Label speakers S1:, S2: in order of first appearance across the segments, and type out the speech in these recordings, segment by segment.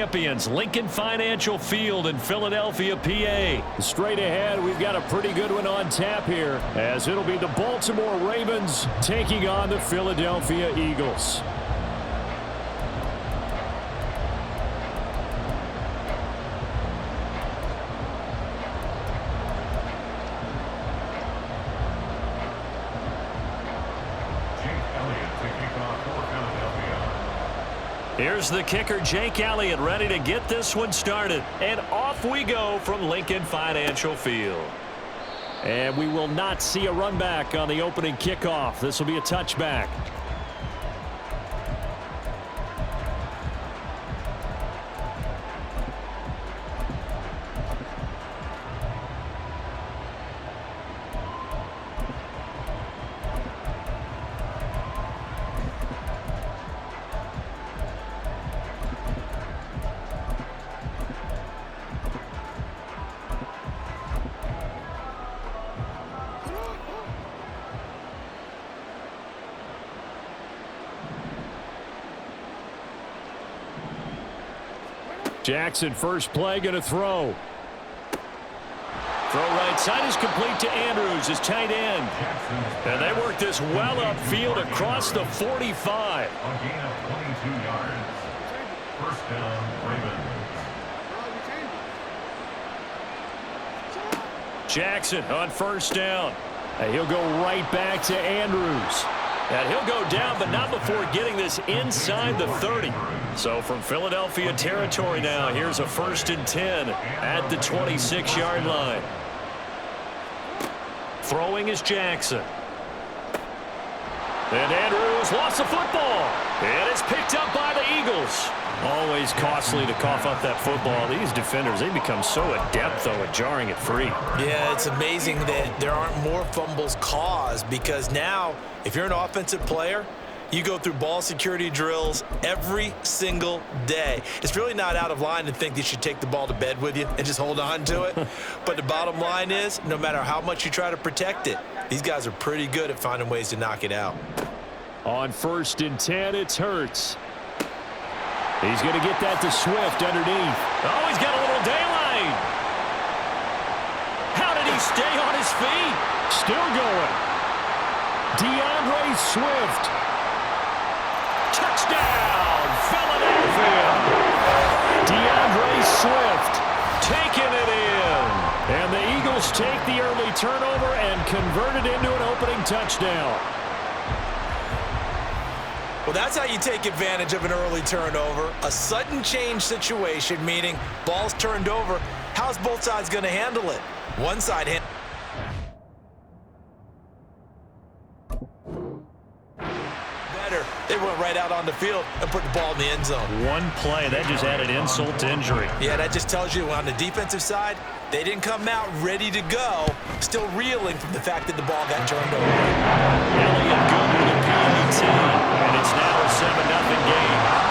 S1: champions, Lincoln Financial Field in Philadelphia, PA.
S2: Straight ahead, we've got a pretty good one on tap here, as it'll be the Baltimore Ravens taking on the Philadelphia Eagles.
S1: Here's the kicker, Jake Elliott, ready to get this one started. And off we go from Lincoln Financial Field.
S2: And we will not see a run back on the opening kickoff. This will be a touchback. Jackson, first play, going to throw.
S1: Throw right side is complete to Andrews, his tight end. And they work this well upfield across the 45.
S3: A gain of 22 yards. First down, Ravens.
S1: Jackson on first down.
S2: And he'll go right back to Andrews.
S1: And he'll go down, but not before getting this inside the 30. So from Philadelphia territory now, here's a 1st and 10 at the 26-yard line. Throwing is Jackson. And Andrews lost the football. And it's picked up by the Eagles. Always costly to cough up that football. These defenders, they become so adept, though, at jarring it free.
S4: Yeah, it's amazing that there aren't more fumbles caused, because now, if you're an offensive player, you go through ball security drills every single day. It's really not out of line to think that you should take the ball to bed with you and just hold on to it. But the bottom line is, no matter how much you try to protect it, these guys are pretty good at finding ways to knock it out.
S2: On 1st and 10, it's Hurts. He's going to get that to Swift underneath.
S1: Oh, he's got a little daylight. How did he stay on his feet?
S2: Still going. DeAndre Swift.
S1: Touchdown, Philadelphia.
S2: DeAndre Swift
S1: taking it in.
S2: And the Eagles take the early turnover and convert it into an opening touchdown.
S4: Well, that's how you take advantage of an early turnover. A sudden change situation, meaning ball's turned over. How's both sides going to handle it? One side better. They went right out on the field and put the ball in the end zone.
S1: One play, that just added insult to injury.
S4: Yeah, that just tells you on the defensive side, they didn't come out ready to go, still reeling from the fact that the ball got turned over.
S1: Elliott good with a PAT, and it's now a 7-0 game.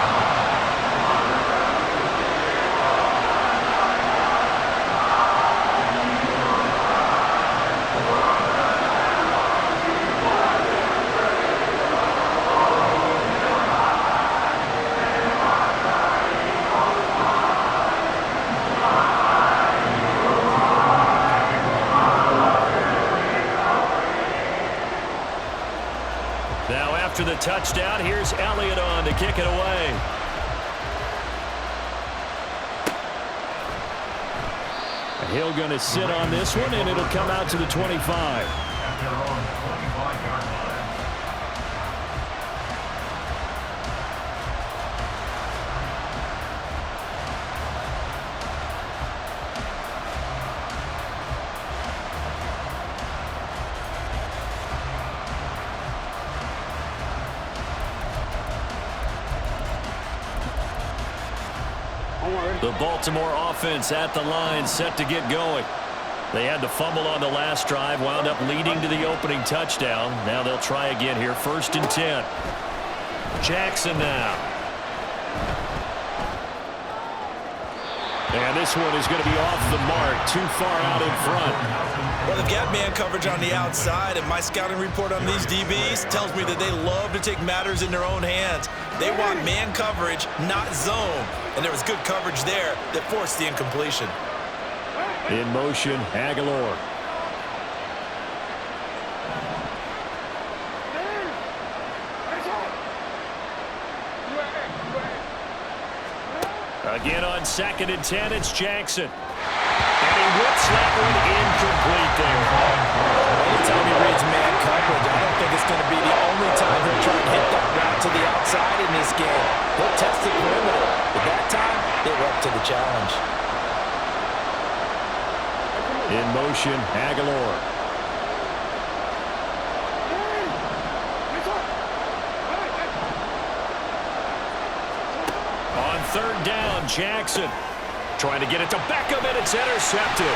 S1: After the touchdown, here's Elliott on to kick it away.
S2: Hill going to sit on this one, and it'll come out to the 25.
S1: The Baltimore offense at the line, set to get going. They had to fumble on the last drive, wound up leading to the opening touchdown. Now they'll try again here, 1st and 10. Jackson now.
S2: And this one is going to be off the mark, too far out in front.
S4: Well, they've got man coverage on the outside, and my scouting report on these DBs tells me that they love to take matters in their own hands. They want man coverage, not zone. And there was good coverage there that forced the incompletion.
S2: In motion, Aguilar. Again on 2nd and 10, it's Jackson. And he whips that one incomplete there.
S5: Anytime he reads man coverage, I don't think it's going to be the only time he'll try and hit that route to the outside in this game. He'll test the perimeter, but that time, they were up to the challenge.
S2: In motion, Aguilar. On 3rd down, Jackson. Trying to get it to Beckham, and it's intercepted.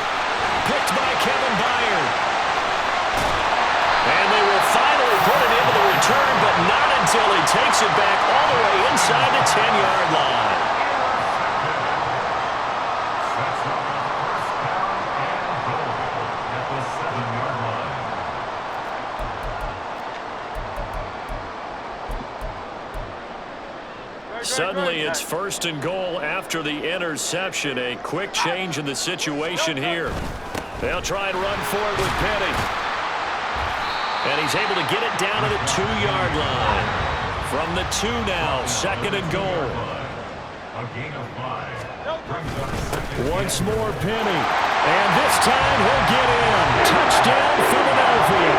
S2: Picked by Kevin Byard. And they will finally put it into the return, but not until he takes it back all the way inside the 10-yard line. Suddenly, it's 1st and goal after the interception. A quick change in the situation here. They'll try and run for it with Penny. And he's able to get it down to the 2-yard line. From the 2 now, 2nd and goal. Once more, Penny. And this time, he'll get in. Touchdown, Philadelphia.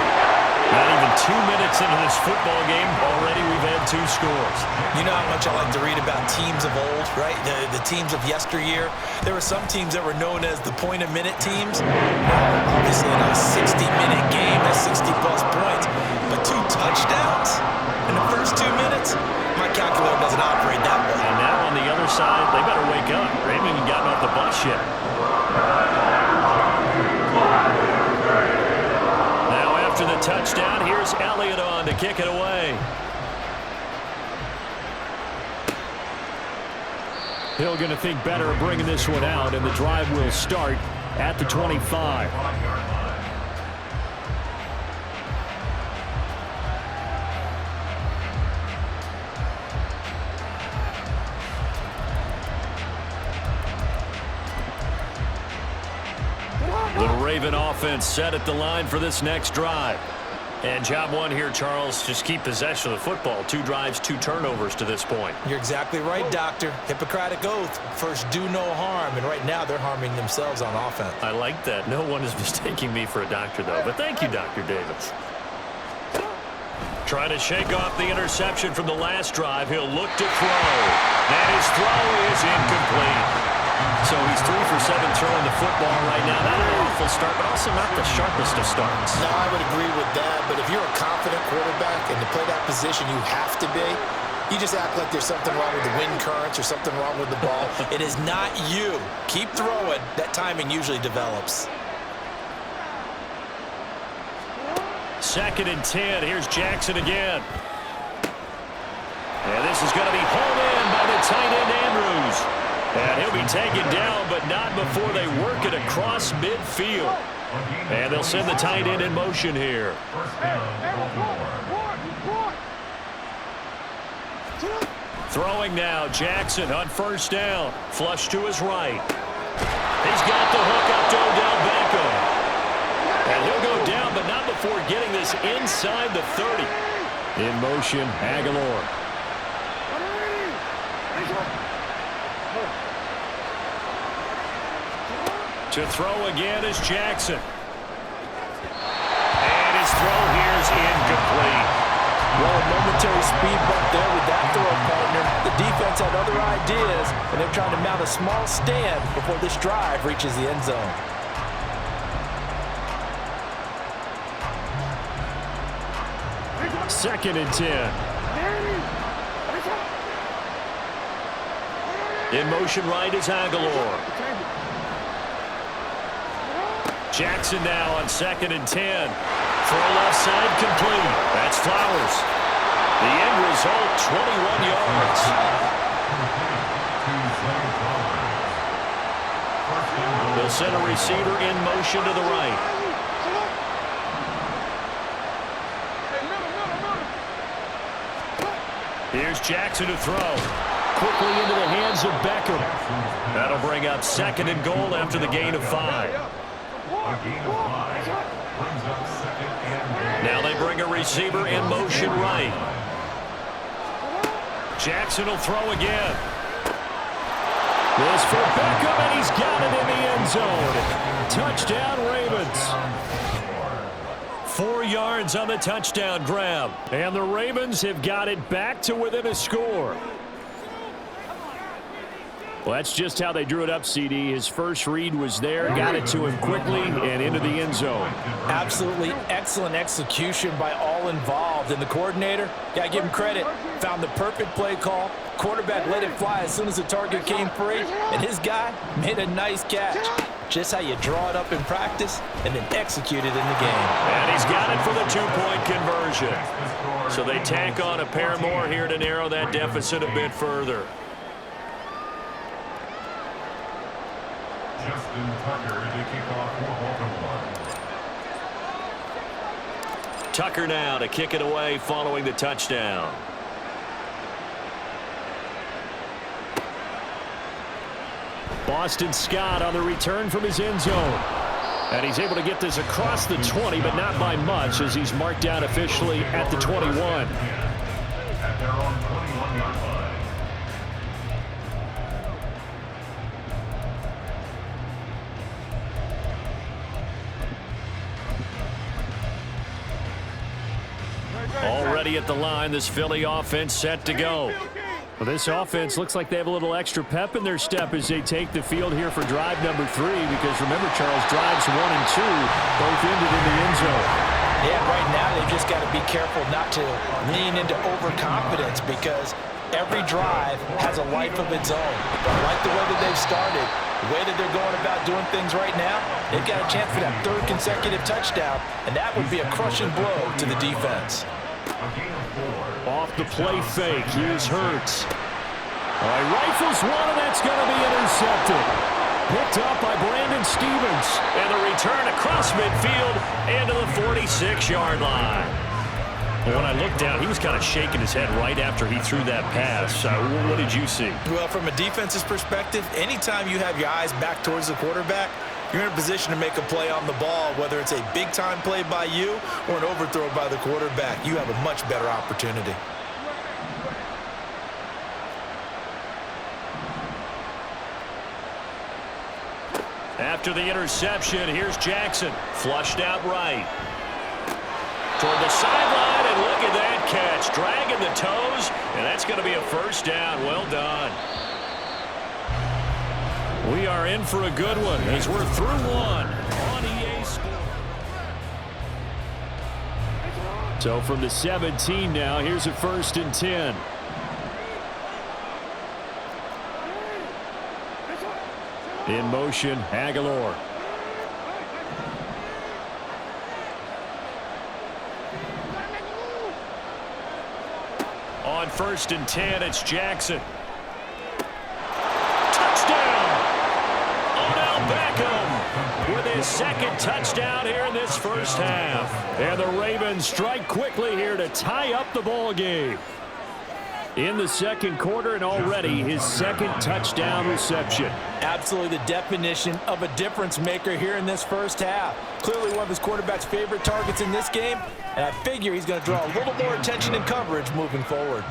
S2: Not even 2 minutes into this football game, already we've had 2 scores.
S4: You know how much I like to read about teams of old, right? The teams of yesteryear. There were some teams that were known as the point-a-minute teams. Obviously, in a 60-minute game, that's 60-plus points. But 2 touchdowns in the first 2 minutes? My calculator doesn't operate that way.
S2: And now on the other side, they better wake up. They haven't even gotten off the bus yet. After the touchdown, here's Elliott on to kick it away. Hill going to think better of bringing this one out, and the drive will start at the 25. The Raven offense set at the line for this next drive. And job one here, Charles, just keep possession of the football. 2 drives, 2 turnovers to this point.
S4: You're exactly right, Doctor. Hippocratic oath. First, do no harm. And right now, they're harming themselves on offense.
S2: I like that. No one is mistaking me for a doctor, though. But thank you, Dr. Davis. Trying to shake off the interception from the last drive. He'll look to throw. And his throw is incomplete. So he's 3 for 7 throwing the football right now. Not an awful start, but also not the sharpest of starts.
S5: No, I would agree with that. But if you're a confident quarterback and to play that position you have to be, you just act like there's something wrong with the wind currents or something wrong with the ball.
S4: It is not you. Keep throwing. That timing usually develops.
S2: 2nd and 10. Here's Jackson again. And this is going to be hauled in by the tight end Andrews. And he'll be taken down, but not before they work it across midfield. And they'll send the tight end in motion here. Throwing now, Jackson on 1st down. Flush to his right. He's got the hook up to Odell Beckham. And he'll go down, but not before getting this inside the 30. In motion, Aguilar. To throw again is Jackson. And his throw here is incomplete.
S5: Well, a momentary speed bump there with that throw, partner. The defense had other ideas, and they're trying to mount a small stand before this drive reaches the end zone.
S2: Second and 10. In motion right is Aguilar. Jackson now on 2nd and 10. Throw left side complete. That's Flowers. The end result, 21 yards.
S1: They'll send a receiver in motion to the right. Here's Jackson to throw. Quickly into the hands of Beckham. That'll bring up 2nd and goal after the gain of 5. Now they bring a receiver in motion right. Jackson will throw again. This for Beckham, and he's got it in the end zone. Touchdown, Ravens. 4 yards on the touchdown grab. And the Ravens have got it back to within a score. Well, that's just how they drew it up, CD. His first read was there, got it to him quickly, and into the end zone.
S5: Absolutely excellent execution by all involved. And the coordinator, got to give him credit, found the perfect play call. Quarterback let it fly as soon as the target came free, and his guy made a nice catch. Just how you draw it up in practice and then execute it in the game.
S1: And he's got it for the 2-point conversion. So they tack on a pair more here to narrow that deficit a bit further.
S3: Justin Tucker to kick off for Baltimore.
S1: Tucker now to kick it away following the touchdown. Boston Scott on the return from his end zone. And he's able to get this across the 20, but not by much, as he's marked down officially at the 21.
S3: At their own 21-yard line.
S1: Already at the line, this Philly offense set to go. Well, this offense looks like they have a little extra pep in their step as they take the field here for drive number 3, because remember, Charles, drives 1 and 2 both ended in the end zone.
S5: Yeah, right now they've just got to be careful not to lean into overconfidence, because every drive has a life of its own. I like the way that they've started, the way that they're going about doing things right now. They've got a chance for that 3rd consecutive touchdown, and that would be a crushing blow to the defense.
S1: Off the play fake, here's Hurts. All right, rifles one, and that's going to be intercepted. Picked up by Brandon Stevens. And the return across midfield into the 46-yard line. Well, when I looked down, he was kind of shaking his head right after he threw that pass. What did you see?
S4: Well, from a defense's perspective, anytime you have your eyes back towards the quarterback, you're in a position to make a play on the ball, whether it's a big-time play by you or an overthrow by the quarterback. You have a much better opportunity.
S1: After the interception, here's Jackson. Flushed out right. Toward the sideline, and look at that catch. Dragging the toes, and that's going to be a first down. Well done. We are in for a good one as we're through one on EA Sports. So from the 17 now, here's a 1st and 10. In motion, Aguilar. On 1st and 10, it's Jackson. Beckham with his 2nd touchdown here in this first half. And the Ravens strike quickly here to tie up the ball game. In the 2nd quarter, and already his 2nd touchdown reception.
S5: Absolutely the definition of a difference maker here in this first half. Clearly one of his quarterback's favorite targets in this game, and I figure he's going to draw a little more attention and coverage moving forward.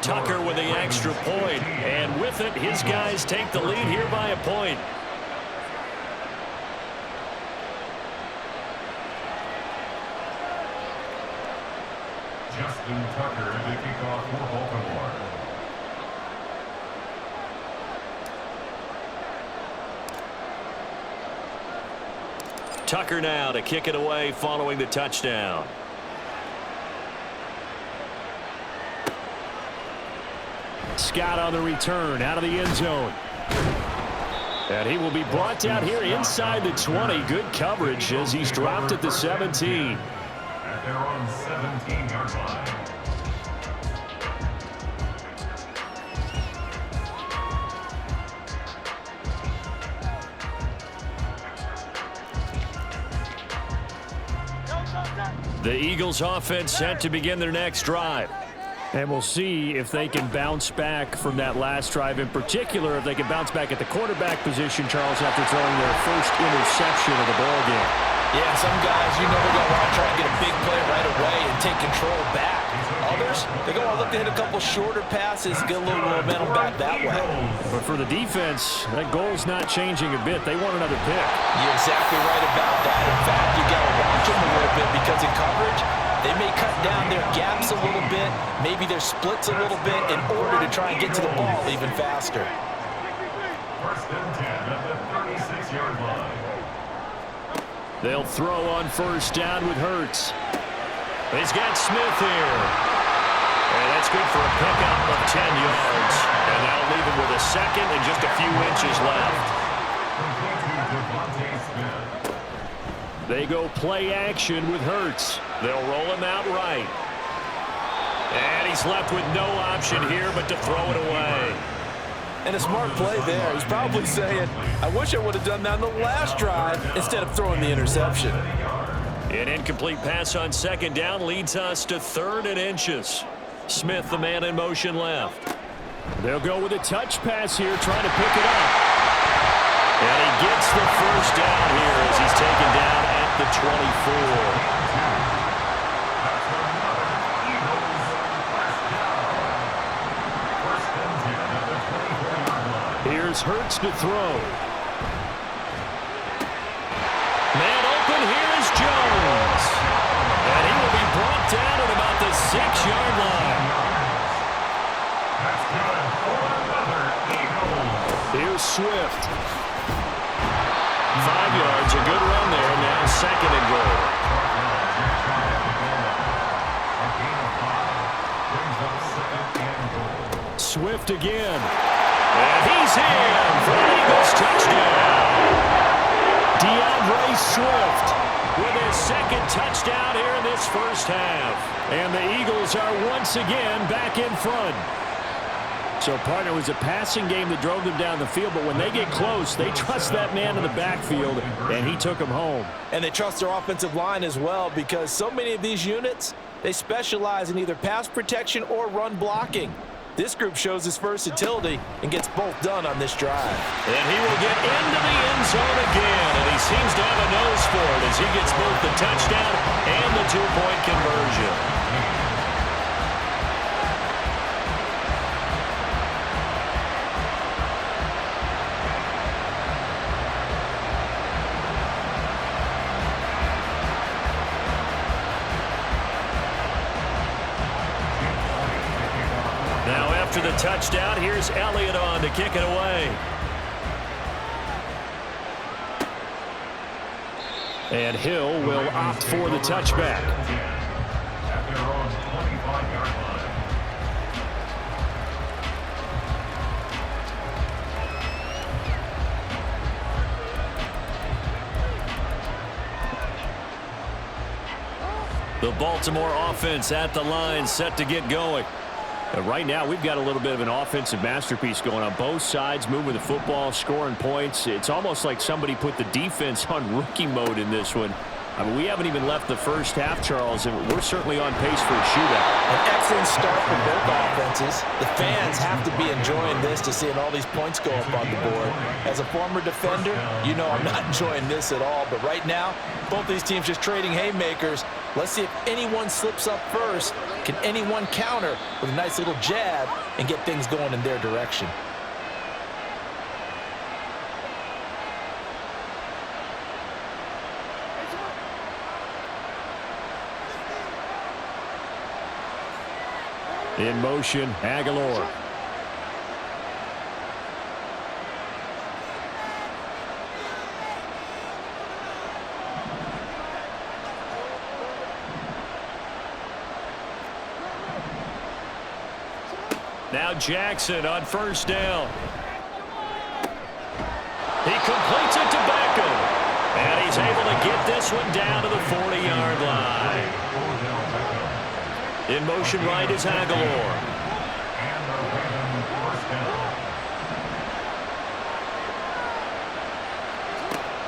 S1: Tucker with the extra point, and with it, his guys take the lead here by a point.
S3: Justin Tucker to kick off for Baltimore.
S1: Tucker now to kick it away following the touchdown. Scott on the return out of the end zone. And he will be brought down here inside the 20. Good coverage as he's dropped at the 17.
S3: At their own 17-yard line.
S2: The Eagles offense set to begin their next drive.
S1: And we'll see if they can bounce back from that last drive. In particular, if they can bounce back at the quarterback position, Charles, after throwing their first interception of the ballgame.
S5: Yeah, some guys, they're going to want to try and get a big play right away and take control back. Others, they're going to look to hit a couple shorter passes, get a little momentum back that way.
S1: But for the defense, that goal's not changing a bit. They want another pick.
S5: You're exactly right about that. In fact, you got to watch them a little bit because in coverage, they may cut down their gaps a little bit, maybe their splits a little bit in order to try and get to the ball even faster.
S3: First and 10 at the 36-yard line.
S1: They'll throw on first down with Hurts.
S2: He's got Smith here. And that's good for a pickup of 10 yards. And that'll leave him with a second and just a few inches left.
S1: They go play action with Hurts.
S2: They'll roll him out right. And he's left with no option here but to throw it away.
S5: And a smart play there. He's probably saying, I wish I would have done that on the last drive instead of throwing the interception.
S2: An incomplete pass on second down leads us to 3rd and inches. Smith, the man in motion left.
S1: They'll go with a touch pass here, trying to pick it up.
S2: And he gets the first down here as he's taken down at the 24.
S1: Here's Hurts to throw.
S2: Man open, here's Jones. And he will be brought down at about the 6-yard line.
S1: Here's Swift.
S2: 5 yards, a good run there. Now 2nd and goal.
S1: Swift again.
S2: And he's in for an Eagles touchdown.
S1: DeAndre Swift
S2: With his 2nd touchdown here in this first half.
S1: And the Eagles are once again back in front. So, partner, it was a passing game that drove them down the field, but when they get close, they trust that man in the backfield, and he took him home.
S5: And they trust their offensive line as well because so many of these units, they specialize in either pass protection or run blocking. This group shows his versatility and gets both done on this drive.
S2: And he will get into the end zone again, and he seems to have a nose for it as he gets both the touchdown and the 2-point conversion. Now after the touchdown, here's Elliott on to kick it away.
S1: And Hill will opt for the touchback.
S3: At their own 25-yard line.
S2: The Baltimore offense at the line, set to get going.
S1: Right now, we've got a little bit of an offensive masterpiece going on. Both sides moving the football, scoring points. It's almost like somebody put the defense on rookie mode in this one. I mean, we haven't even left the first half, Charles, and we're certainly on pace for a shootout.
S5: An excellent start for both offenses. The fans have to be enjoying this to seeing all these points go up on the board. As a former defender, you know I'm not enjoying this at all. But right now, both these teams just trading haymakers. Let's see if anyone slips up first. Can anyone counter with a nice little jab and get things going in their direction?
S1: In motion, Aguilar.
S2: Now Jackson on first down. He completes it to Beckham. And he's able to get this one down to the 40-yard line. In motion right is Aguilar.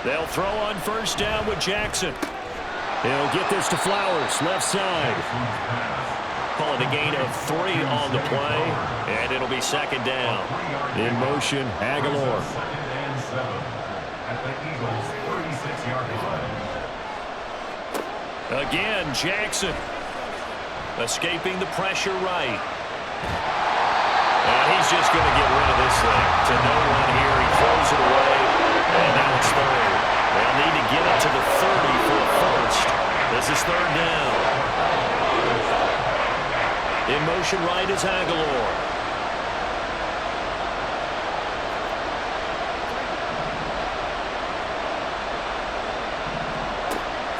S2: They'll throw on first down with Jackson.
S1: He'll get this to Flowers, left side.
S2: Call it a gain of 3 on the play, and it'll be second down.
S1: In motion, Aguilar.
S3: Second and 7 at the Eagles' 36-yard line.
S2: Again, Jackson escaping the pressure right. And he's just going to get rid of this thing to no one here. He throws it away, and now it's third. They'll need to get it to the 30 for a first. This is third down. In motion right is Aguilar.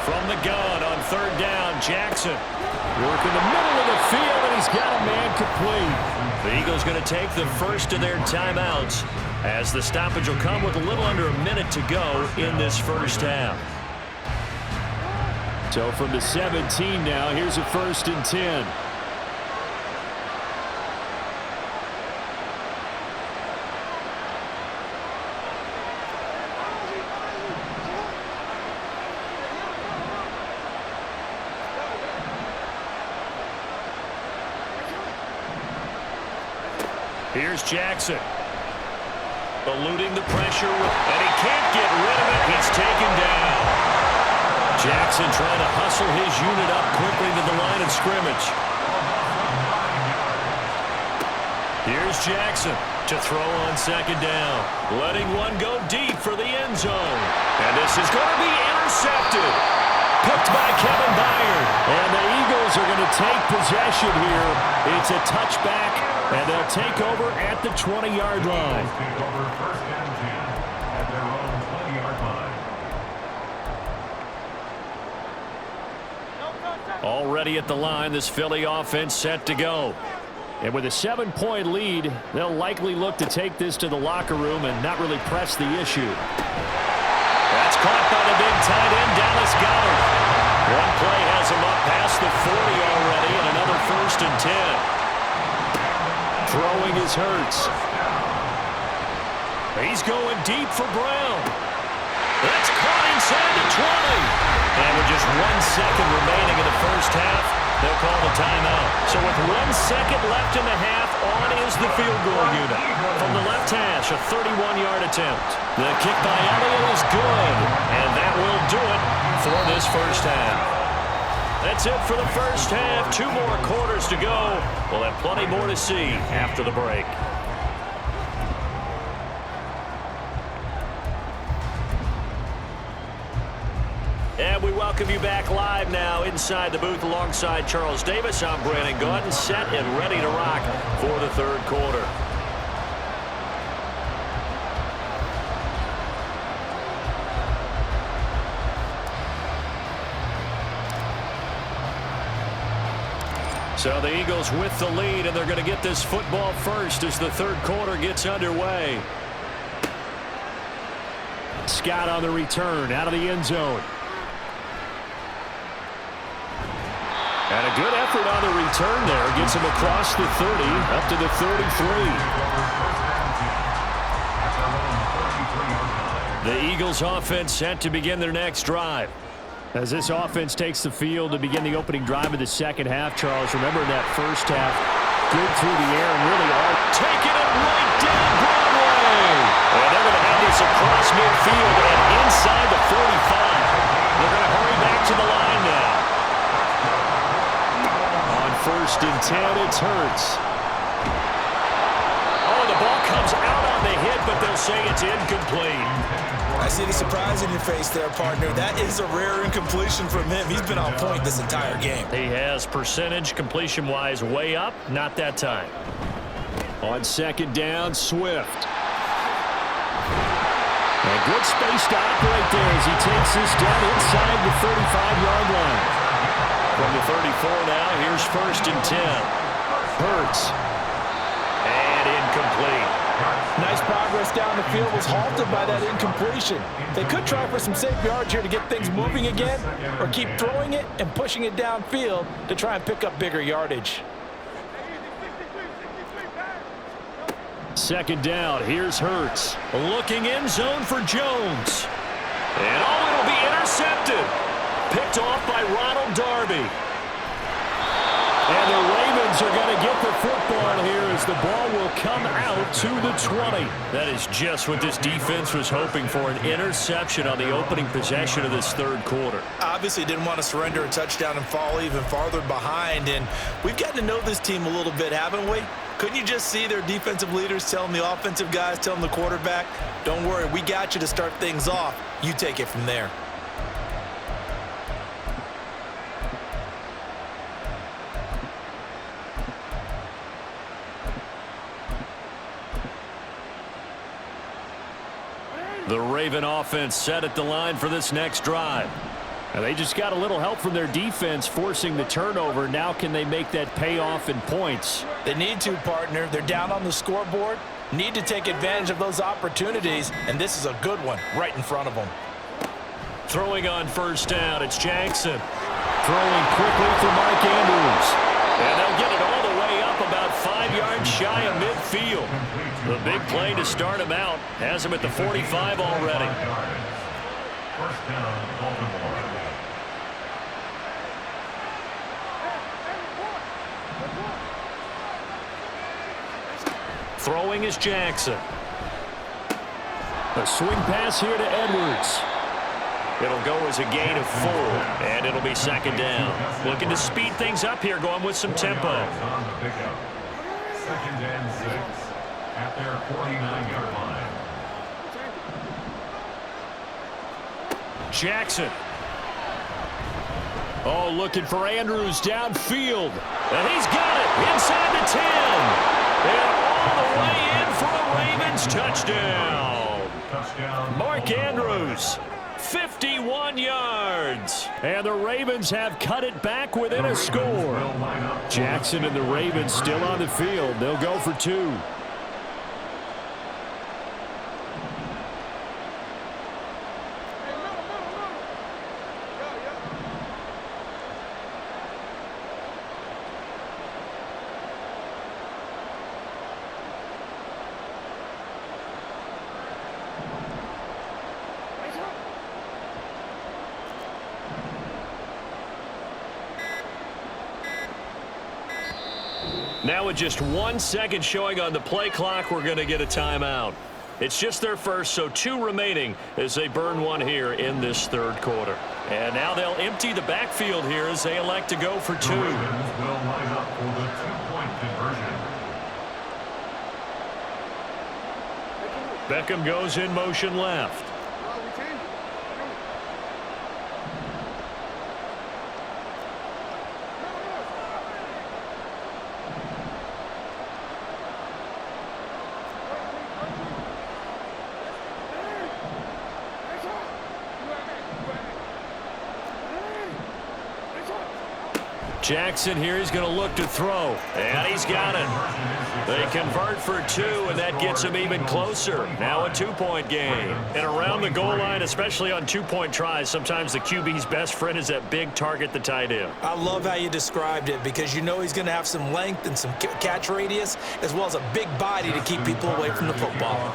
S2: From the gun on third down, Jackson.
S1: Working the middle of the field, and he's got a man complete.
S2: The Eagles going to take the first of their timeouts as the stoppage will come with a little under a minute to go in this first half.
S1: So from the 17 now, here's a 1st and 10.
S2: Here's Jackson. Eluding the pressure, and he can't get rid of it. He's taken down. Jackson trying to hustle his unit up quickly to the line of scrimmage. Here's Jackson to throw on second down. Letting one go deep for the end zone. And this is going to be intercepted. Picked by Kevin Byard.
S1: And the Eagles are going to take possession here. It's a touchback, and they'll take over at the 20-yard line.
S3: Take over 1st and 10 at their own 20-yard line.
S2: Already at the line, this Philly offense set to go.
S1: And with a 7-point lead, they'll likely look to take this to the locker room and not really press the issue.
S2: That's caught by the big tight end, Dallas Goedert. One play has him up past the 40 already, and another 1st and 10.
S1: Throwing is Hurts.
S2: He's going deep for Brown. That's caught inside the 20. And with just 1 second remaining in the first half, they'll call the timeout. So with 1 second left in the half, on is the field goal unit. From the left hash, a 31-yard attempt. The kick by Elliott is good. And that will do it for this first half. That's it for the first half. 2 more quarters to go. We'll have plenty more to see after the break. And we welcome you back live now inside the booth alongside Charles Davis. I'm Brandon Gaudin, set and ready to rock for the third quarter. So the Eagles with the lead, and they're going to get this football first as the third quarter gets underway.
S1: Scott on the return out of the end zone. And a good effort on the return there. Gets him across the 30, up to the 33.
S2: The Eagles offense set to begin their next drive.
S1: As this offense takes the field to begin the opening drive of the second half, Charles, remember that first half, good through the air and really all
S2: taking it right down Broadway. And they're going to have this across midfield and inside the 45. They're going to hurry back to the line now.
S1: 1st and 10, it's Hurts.
S2: Oh, the ball comes out on the hit, but they'll say it's incomplete.
S4: I see the surprise in your face there, partner. That is a rare incompletion from him. He's been on point this entire game.
S2: He has percentage completion-wise way up, not that time.
S1: On second down, Swift. A good space to operate there as he takes this down inside the 35-yard line.
S2: From the 34 now, here's 1st and 10.
S1: Hurts.
S2: And incomplete.
S5: Nice progress down the field, was halted by that incompletion. They could try for some safe yards here to get things moving again, or keep throwing it and pushing it downfield to try and pick up bigger yardage.
S1: Second down, here's Hurts.
S2: Looking end zone for Jones. And it'll be intercepted. picked off by Ronald Darby.
S1: And the Ravens are going to get the football here as the ball will come out to the 20.
S2: That is just what this defense was hoping for, an interception on the opening possession of this third quarter.
S4: Obviously didn't want to surrender a touchdown and fall even farther behind, and we've got to know this team a little bit, haven't we? Couldn't you just see their defensive leaders telling the offensive guys, telling the quarterback, don't worry, we got you to start things off. You take it from there.
S2: The Raven offense set at the line for this next drive.
S1: And they just got a little help from their defense forcing the turnover. Now can they make that pay off in points?
S5: They need to, partner. They're down on the scoreboard. Need to take advantage of those opportunities, and this is a good one right in front of them.
S2: Throwing on first down, it's Jackson.
S1: Throwing quickly for Mark Andrews.
S2: And they'll get it all the way up about 5 yards shy of midfield. The big play to start him out has him at the 45 already.
S3: First down, Baltimore.
S2: Throwing is Jackson.
S1: A swing pass here to Edwards.
S2: It'll go as a gain of 4, and it'll be second down. Looking to speed things up here, going with some tempo.
S3: On the pickup. Second and 6 at their 49-yard line.
S2: Jackson.
S1: Oh, looking for Andrews downfield.
S2: And he's got it inside the 10. And all the way in for a Ravens touchdown.
S3: Touchdown.
S2: Mark Andrews, 51 yards.
S1: And the Ravens have cut it back within a score. Jackson and the Ravens still on the field. They'll go for 2.
S2: Now with just 1 second showing on the play clock, we're going to get a timeout. It's just their first, so 2 remaining as they burn 1 here in this third quarter. And now they'll empty the backfield here as they elect to go for 2.
S3: The Ravens will line up for the 2-point conversion.
S2: Beckham goes in motion left. Jackson here, he's going to look to throw. And he's got it. They convert for 2, and that gets him even closer. Now a 2-point game. And around the goal line, especially on 2-point tries, sometimes the QB's best friend is that big target, the tight end.
S5: I love how you described it because you know he's going to have some length and some catch radius as well as a big body to keep people away from the football.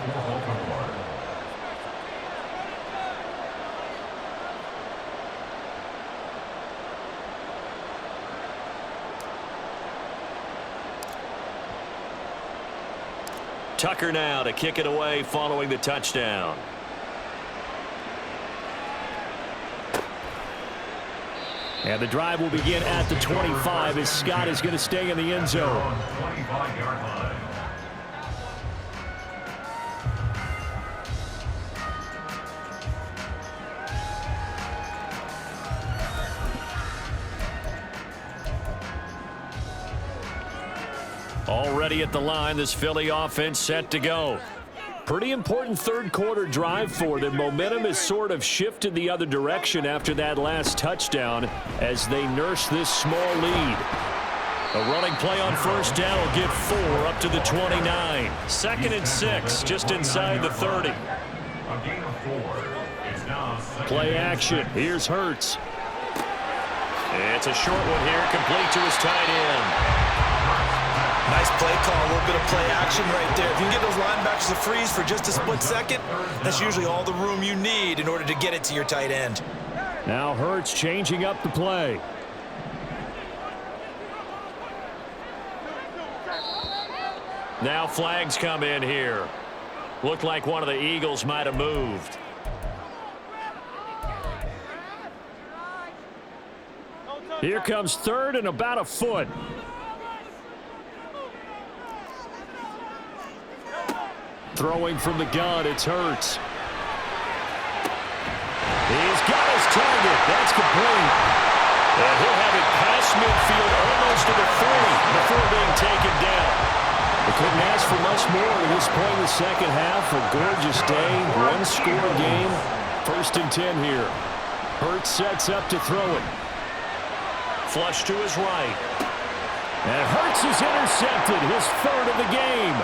S2: Tucker now to kick it away following the touchdown.
S1: And the drive will begin at the 25 as Scott is going to stay in the end zone.
S3: 25-yard line.
S2: Already at the line, this Philly offense set to go.
S1: Pretty important third quarter drive for them. Momentum has sort of shifted the other direction after that last touchdown as they nurse this small lead.
S2: A running play on first down will get 4 up to the 29. Second and 6, just inside the 30.
S3: A gain of 4. It's now
S1: Play action. Here's Hurts.
S2: It's a short one here, complete to his tight end.
S4: Nice play call, a little bit of play action right there. If you can get those linebackers to freeze for just a split second, that's usually all the room you need in order to get it to your tight end.
S1: Now Hurts changing up the play.
S2: Now flags come in here. Looked like one of the Eagles might have moved.
S1: Here comes third and about a foot. Throwing from the gun, it's Hurts. He's got his target. That's complete.
S2: And he'll have it past midfield almost to the 30 before being taken down.
S1: They couldn't ask for much more at this point in the second half. A gorgeous day, one-score game. 1st and 10 here. Hurts sets up to throw it.
S2: Flush to his right.
S1: And Hurts is intercepted, his 3rd of the game.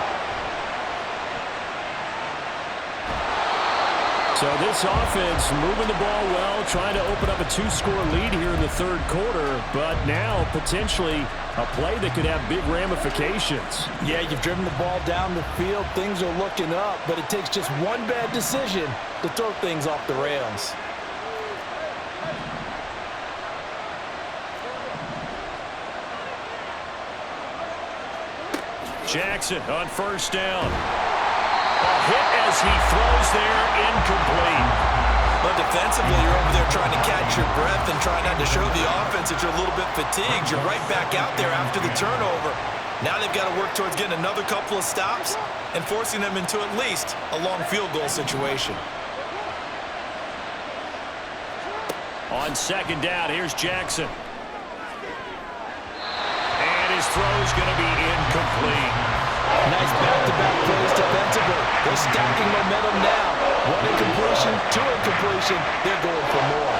S1: So this offense moving the ball well, trying to open up a 2-score lead here in the 3rd quarter, but now potentially a play that could have big ramifications.
S5: Yeah, you've driven the ball down the field. Things are looking up, but it takes just one bad decision to throw things off the rails.
S2: Jackson on 1st down. A hit as he throws there, incomplete.
S4: But defensively, you're over there trying to catch your breath and try not to show the offense that you're a little bit fatigued. You're right back out there after the turnover. Now they've got to work towards getting another couple of stops and forcing them into at least a long field goal situation.
S2: On 2nd down, here's Jackson. And his throw's going to be incomplete.
S5: Nice back-to-back plays defensively. They're stacking momentum now. 1 incompletion, 2 incompletion. They're going for more.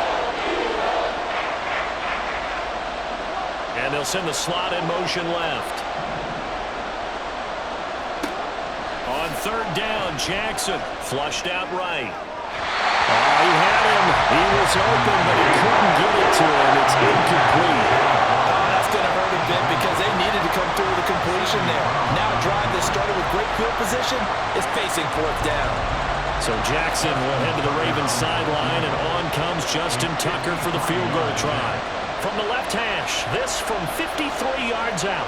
S2: And they'll send the slot in motion left. On 3rd down, Jackson flushed out right.
S1: He had him. He was open, but he couldn't get it to him. It's incomplete.
S5: That's going to hurt a bit because they needed to come through with a completion there. Now a drive that started with great field position is facing 4th down.
S2: So Jackson will head to the Ravens sideline, and on comes Justin Tucker for the field goal try. From the left hash, this from 53 yards out.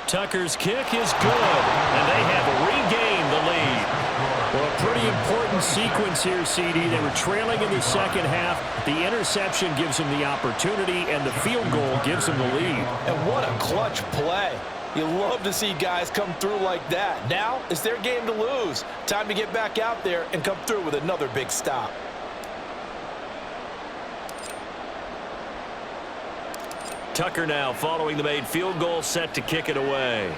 S2: Tucker's kick is good, and they have regained the lead.
S1: Well, a pretty important sequence here, CD. They were trailing in the second half. The interception gives them the opportunity, and the field goal gives them the lead.
S5: And what a clutch play. You love to see guys come through like that. Now it's their game to lose. Time to get back out there and come through with another big stop.
S2: Tucker now following the made field goal, set to kick it away.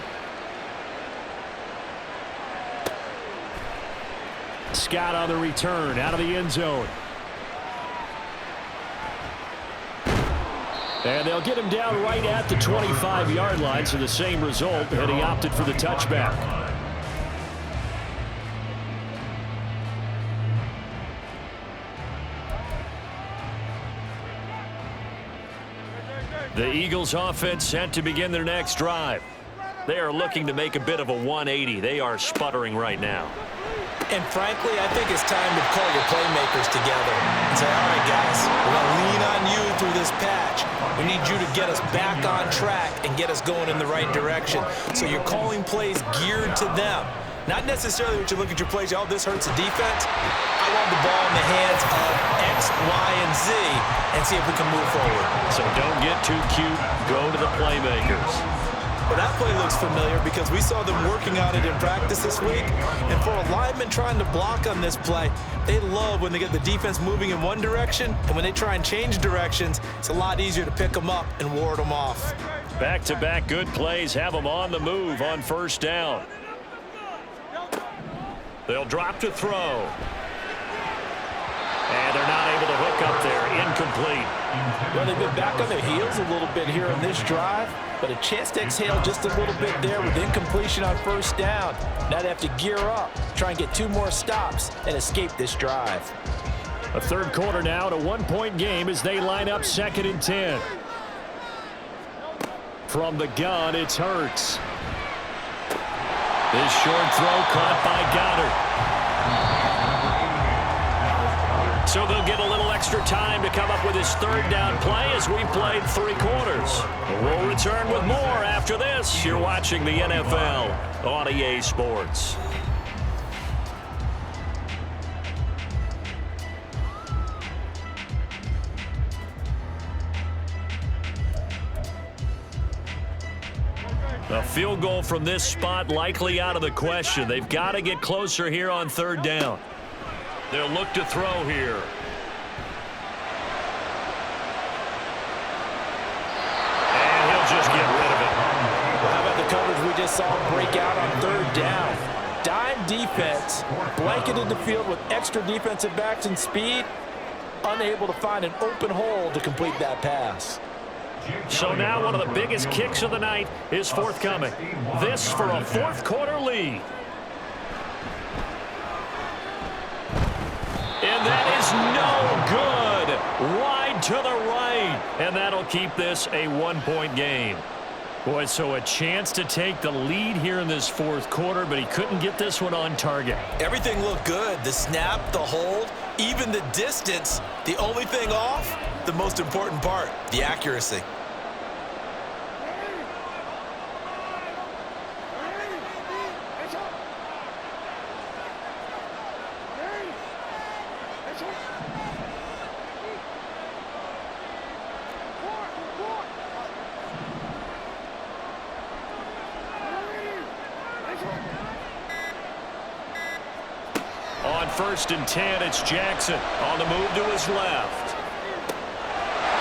S1: Scott on the return, out of the end zone. And they'll get him down right at the 25-yard line, so the same result, and he opted for the touchback.
S2: The Eagles offense set to begin their next drive. They are looking to make a bit of a 180. They are sputtering right now.
S4: And frankly, I think it's time to call your playmakers together and say, all right, guys, we're going to lean on you through this patch. We need you to get us back on track and get us going in the right direction. So you're calling plays geared to them. Not necessarily what you look at your plays, oh, this hurts the defense. I want the ball in the hands of X, Y, and Z and see if we can move forward.
S2: So don't get too cute. Go to the playmakers.
S4: Well, that play looks familiar because we saw them working on it in practice this week. And for a lineman trying to block on this play, they love when they get the defense moving in one direction. And when they try and change directions, it's a lot easier to pick them up and ward them off.
S2: Back-to-back good plays have them on the move on 1st down. They'll drop to throw. And they're not able to hook up there. Incomplete.
S5: Well, they've been back on their heels a little bit here in this drive, but a chance to exhale just a little bit there with incompletion on 1st down. Now they have to gear up, try and get 2 more stops, and escape this drive.
S1: A 3rd quarter now, and a 1-point game as they line up 2nd and 10. From the gun, it's Hurts.
S2: This short throw caught by Goddard. So they'll get a little extra time to come up with his third down play as we played 3 quarters. We'll return with more after this. You're watching the NFL on EA Sports. A field goal from this spot likely out of the question. They've got to get closer here on 3rd down. They'll look to throw here. And he'll just get rid of it.
S5: Well, how about the coverage we just saw break out on 3rd down? Dime defense, blanketed the field with extra defensive backs and speed, unable to find an open hole to complete that pass.
S2: So now one of the biggest kicks of the night is forthcoming. This for a 4th quarter lead. And that is no good. Wide to the right. And that'll keep this a 1-point game. Boy, so a chance to take the lead here in this 4th quarter, but he couldn't get this one on target.
S4: Everything looked good. The snap, the hold, even the distance. The only thing off, the most important part, the accuracy.
S2: On 1st and 10, it's Jackson on the move to his left.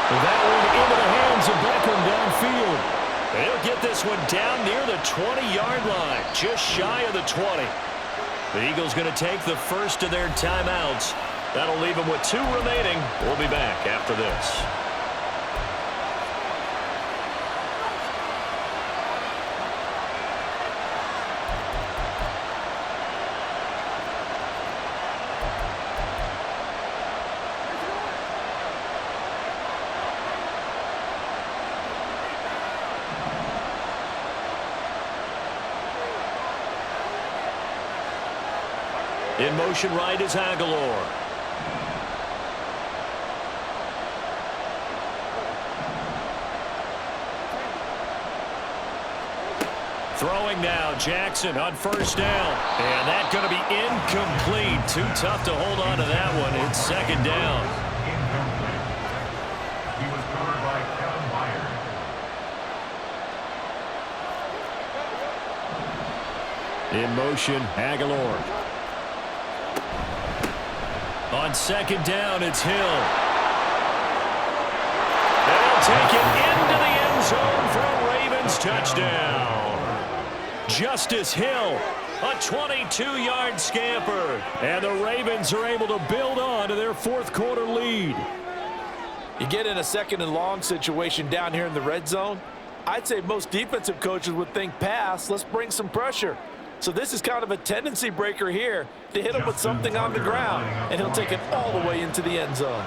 S1: That one into the hands of Beckham downfield.
S2: They'll get this one down near the 20-yard line, just shy of the 20. The Eagles going to take the first of their timeouts. That'll leave them with 2 remaining. We'll be back after this. In motion right is Aguilar. Throwing now, Jackson on 1st down. And that's going to be incomplete. Too tough to hold on to that one. It's 2nd down.
S3: Incomplete. He was covered by Kevin Byard.
S1: In motion, Aguilar.
S2: On 2nd down, it's Hill. And he'll take it into the end zone for a Ravens touchdown. Justice Hill, a 22-yard scamper. And the Ravens are able to build on to their 4th quarter lead.
S5: You get in a 2nd and long situation down here in the red zone, I'd say most defensive coaches would think pass, let's bring some pressure. So this is kind of a tendency breaker here to hit him with something on the ground, and he'll take it all the way into the end zone.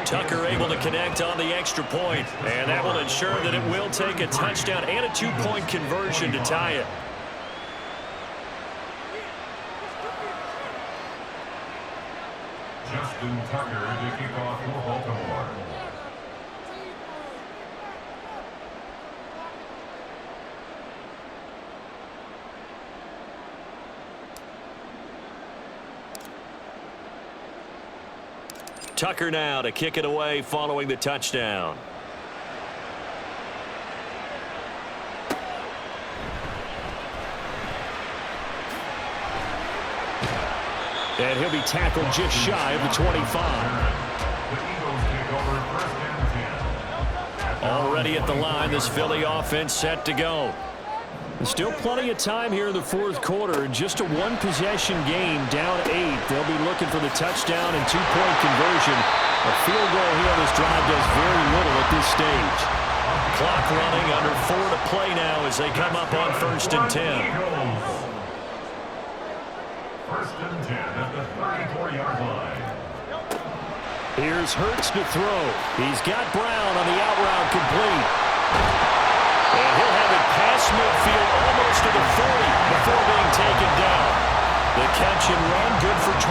S2: Tucker able to connect on the extra point, and that will ensure that it will take a touchdown and a 2-point conversion to tie it.
S3: Justin Tucker to kick off for Baltimore.
S2: Tucker now to kick it away following the touchdown.
S1: And he'll be tackled just shy of the 25.
S3: The Eagles take over 1st and 10.
S2: Already at the line, this Philly offense set to go.
S1: There's still plenty of time here in the 4th quarter. Just a 1-possession game, down 8. They'll be looking for the touchdown and 2-point conversion. A field goal here on this drive does very little at this stage.
S2: Clock running, under 4 to play now as they come up on 1st and 10.
S3: 1st and 10 at the 34-yard line.
S1: Here's Hurts to throw. He's got Brown on the out route complete. And he'll have it past midfield almost to the 40 before being taken down. The catch and run good for 24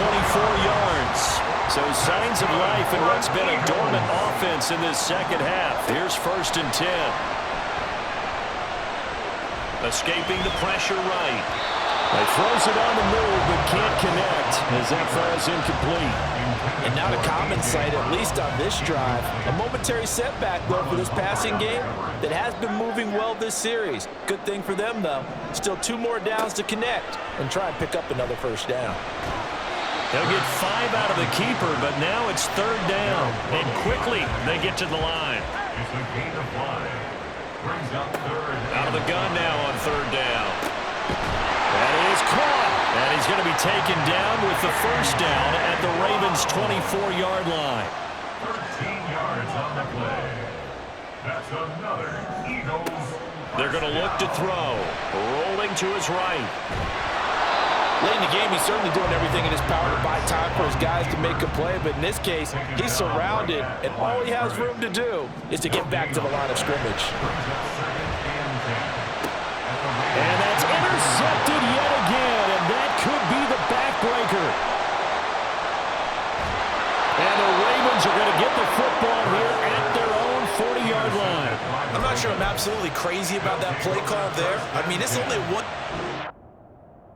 S1: yards. So signs of life in what's been a dormant offense in this second half. Here's 1st and 10. Escaping the pressure right. He throws it on the move but can't connect as that falls incomplete.
S5: And not a common sight, at least on this drive. A momentary setback, though, for this passing game that has been moving well this series. Good thing for them, though. Still 2 more downs to connect and try and pick up another 1st down.
S2: They'll get 5 out of the keeper, but now it's 3rd down. And quickly, they get to the line.
S3: It's a gain of 5. Brings up 3rd.
S2: Out of the gun now on 3rd down. That is caught. And he's going to be taken down with the 1st down at the Ravens' 24-yard line.
S3: 13 yards on the play. That's another Eagles.
S2: They're going to look to throw. Rolling to his right.
S5: Late in the game, he's certainly doing everything in his power to buy time for his guys to make a play, but in this case, he's surrounded, and all he has room to do is to get back to the line of scrimmage.
S1: And that's intercepted yet again, and that could be the backbreaker. And the Ravens are going to get the football here at their own 40-yard line.
S4: I'm not sure I'm absolutely crazy about that play call there. I mean, it's only one...